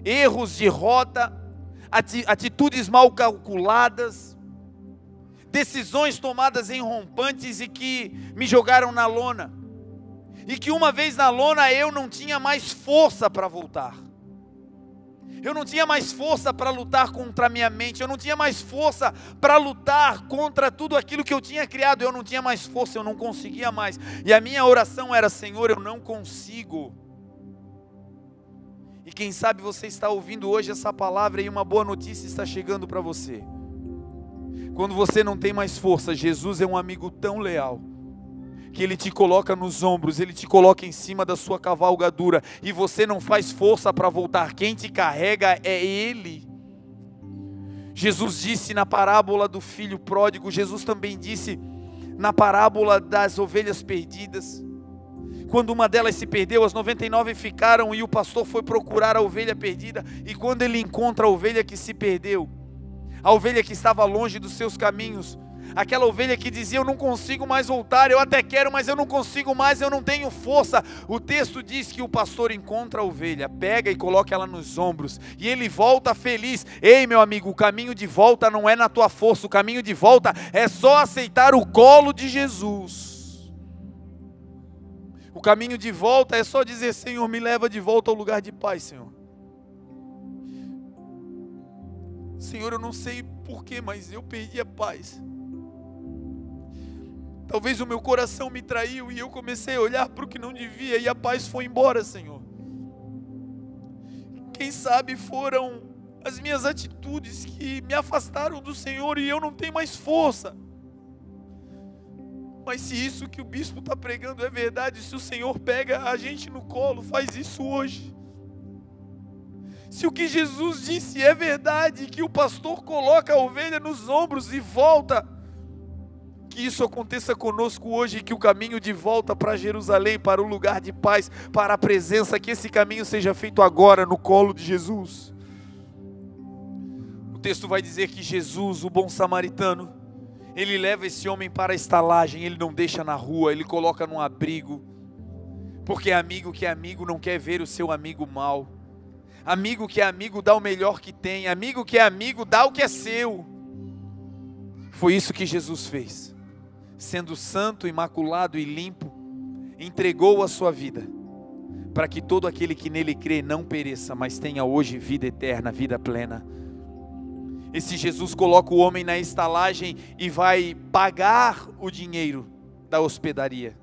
Erros de rota, atitudes mal calculadas, decisões tomadas em rompantes e que me jogaram na lona. E que uma vez na lona eu não tinha mais força para voltar. Eu não tinha mais força para lutar contra a minha mente. Eu não tinha mais força para lutar contra tudo aquilo que eu tinha criado. Eu não tinha mais força, eu não conseguia mais. E a minha oração era: Senhor, eu não consigo. E quem sabe você está ouvindo hoje essa palavra e uma boa notícia está chegando para você. Quando você não tem mais força, Jesus é um amigo tão leal, que Ele te coloca nos ombros, Ele te coloca em cima da sua cavalgadura, e você não faz força para voltar, quem te carrega é Ele. Jesus disse na parábola do filho pródigo, Jesus também disse na parábola das ovelhas perdidas, quando uma delas se perdeu, as 99 ficaram, e o pastor foi procurar a ovelha perdida, e quando ele encontra a ovelha que se perdeu, a ovelha que estava longe dos seus caminhos, aquela ovelha que dizia: eu não consigo mais voltar, eu até quero, mas eu não consigo mais, eu não tenho força. O texto diz que o pastor encontra a ovelha, pega e coloca ela nos ombros, e ele volta feliz. Ei, meu amigo, o caminho de volta não é na tua força, o caminho de volta é só aceitar o colo de Jesus. O caminho de volta é só dizer: Senhor, me leva de volta ao lugar de paz, Senhor. Senhor, eu não sei porquê, mas eu perdi a paz. Talvez o meu coração me traiu e eu comecei a olhar para o que não devia e a paz foi embora, Senhor. Quem sabe foram as minhas atitudes que me afastaram do Senhor e eu não tenho mais força. Mas se isso que o bispo está pregando é verdade, se o Senhor pega a gente no colo, faz isso hoje. Se o que Jesus disse é verdade, que o pastor coloca a ovelha nos ombros e volta, que isso aconteça conosco hoje, que o caminho de volta para Jerusalém, para o lugar de paz, para a presença, que esse caminho seja feito agora no colo de Jesus. O texto vai dizer que Jesus, o bom samaritano, ele leva esse homem para a estalagem, ele não deixa na rua, ele coloca num abrigo, porque amigo que é amigo não quer ver o seu amigo mal. Amigo que é amigo dá o melhor que tem, amigo que é amigo dá o que é seu. Foi isso que Jesus fez. Sendo santo, imaculado e limpo, entregou a sua vida, para que todo aquele que nele crê não pereça, mas tenha hoje vida eterna, vida plena. Esse Jesus coloca o homem na estalagem e vai pagar o dinheiro da hospedaria.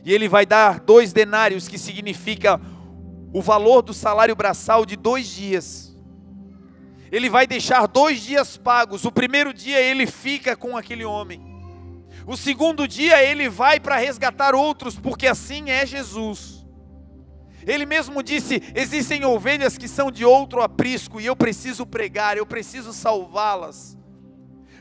E ele vai dar 2 denários, que significa o valor do salário braçal de 2 dias. Ele vai deixar 2 dias pagos. O primeiro dia ele fica com aquele homem. O segundo dia ele vai para resgatar outros, porque assim é Jesus. Ele mesmo disse: existem ovelhas que são de outro aprisco e eu preciso pregar, eu preciso salvá-las.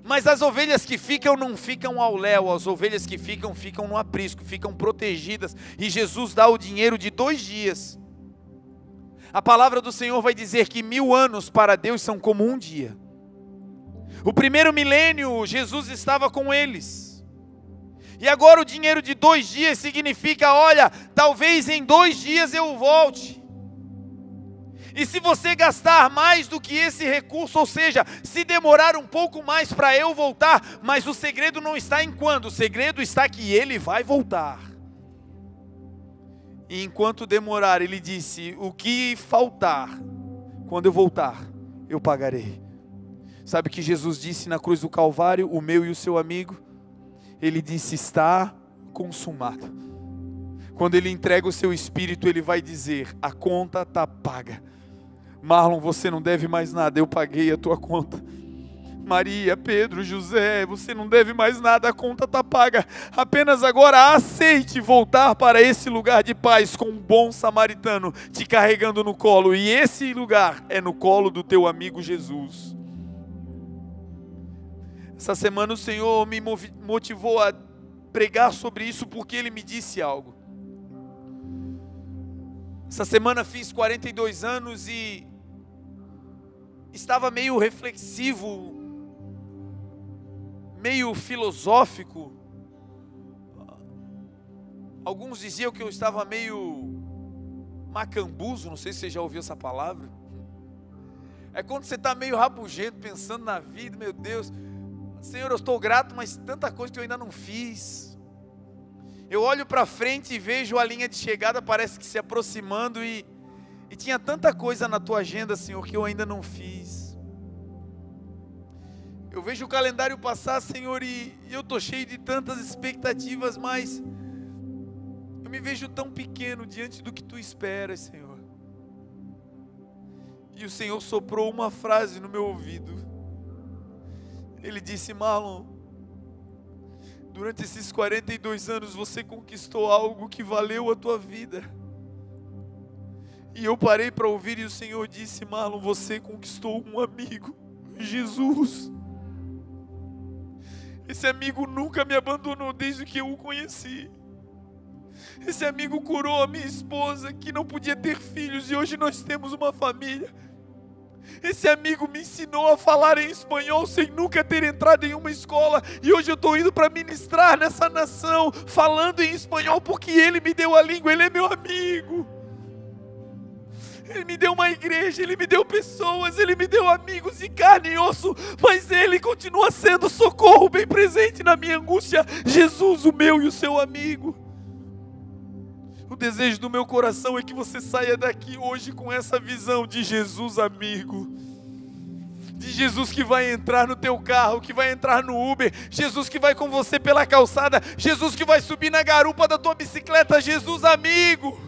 Mas as ovelhas que ficam não ficam ao léu, as ovelhas que ficam, ficam no aprisco, ficam protegidas. E Jesus dá o dinheiro de 2 dias. A palavra do Senhor vai dizer que 1000 anos para Deus são como um dia. O primeiro milênio, Jesus estava com eles. E agora o dinheiro de 2 dias significa: olha, talvez em 2 dias eu volte. E se você gastar mais do que esse recurso, ou seja, se demorar um pouco mais para eu voltar, mas o segredo não está em quando, o segredo está que ele vai voltar. E enquanto demorar, ele disse: o que faltar, quando eu voltar, eu pagarei. Sabe o que Jesus disse na cruz do Calvário, o meu e o seu amigo? Ele disse: está consumado. Quando ele entrega o seu espírito, ele vai dizer: a conta está paga. Marlon, você não deve mais nada, eu paguei a tua conta. Maria, Pedro, José, você não deve mais nada, a conta está paga. Apenas agora aceite voltar para esse lugar de paz com um bom samaritano te carregando no colo. E esse lugar é no colo do teu amigo Jesus. Essa semana o Senhor me motivou a pregar sobre isso porque Ele me disse algo. Essa semana fiz 42 anos e estava meio reflexivo, meio filosófico. Alguns diziam que eu estava meio macambuzo, não sei se você já ouviu essa palavra. É quando você está meio rabugento, pensando na vida, meu Deus, Senhor, eu estou grato, mas tanta coisa que eu ainda não fiz. Eu olho para frente e vejo a linha de chegada, parece que se aproximando e tinha tanta coisa na tua agenda, Senhor, que eu ainda não fiz. Eu vejo o calendário passar, Senhor, e eu estou cheio de tantas expectativas, mas eu me vejo tão pequeno diante do que Tu esperas, Senhor. E o Senhor soprou uma frase no meu ouvido. Ele disse: Marlon, durante esses 42 anos você conquistou algo que valeu a tua vida. E eu parei para ouvir e o Senhor disse: Marlon, você conquistou um amigo, Jesus. Esse amigo nunca me abandonou desde que eu o conheci. Esse amigo curou a minha esposa que não podia ter filhos e hoje nós temos uma família. Esse amigo me ensinou a falar em espanhol sem nunca ter entrado em uma escola. E hoje eu estou indo para ministrar nessa nação, falando em espanhol, porque ele me deu a língua, ele é meu amigo. Ele me deu uma igreja, ele me deu pessoas, ele me deu amigos de carne e osso. Mas ele continua sendo socorro bem presente na minha angústia. Jesus, o meu e o seu amigo. O desejo do meu coração é que você saia daqui hoje com essa visão de Jesus amigo. De Jesus que vai entrar no teu carro, que vai entrar no Uber. Jesus que vai com você pela calçada. Jesus que vai subir na garupa da tua bicicleta. Jesus amigo.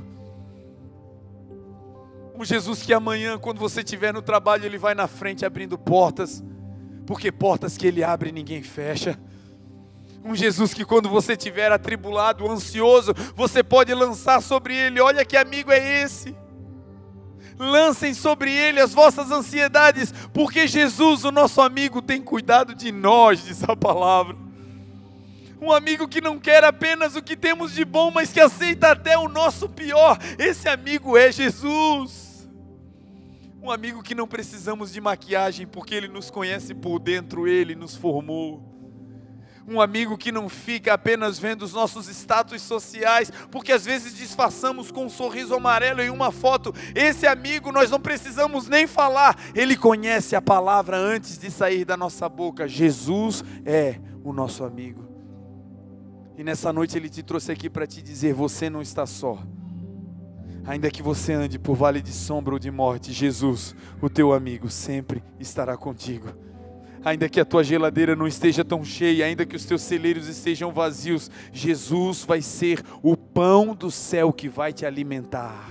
Um Jesus que amanhã, quando você estiver no trabalho, Ele vai na frente abrindo portas. Porque portas que Ele abre ninguém fecha. Um Jesus que quando você estiver atribulado, ansioso, você pode lançar sobre Ele: olha que amigo é esse. Lancem sobre Ele as vossas ansiedades, porque Jesus, o nosso amigo, tem cuidado de nós, diz a palavra. Um amigo que não quer apenas o que temos de bom, mas que aceita até o nosso pior. Esse amigo é Jesus. Um amigo que não precisamos de maquiagem, porque Ele nos conhece por dentro, Ele nos formou. Um amigo que não fica apenas vendo os nossos status sociais, porque às vezes disfarçamos com um sorriso amarelo em uma foto. Esse amigo nós não precisamos nem falar, ele conhece a palavra antes de sair da nossa boca. Jesus é o nosso amigo. E nessa noite Ele te trouxe aqui para te dizer: você não está só. Ainda que você ande por vale de sombra ou de morte, Jesus, o teu amigo, sempre estará contigo. Ainda que a tua geladeira não esteja tão cheia, ainda que os teus celeiros estejam vazios, Jesus vai ser o pão do céu que vai te alimentar.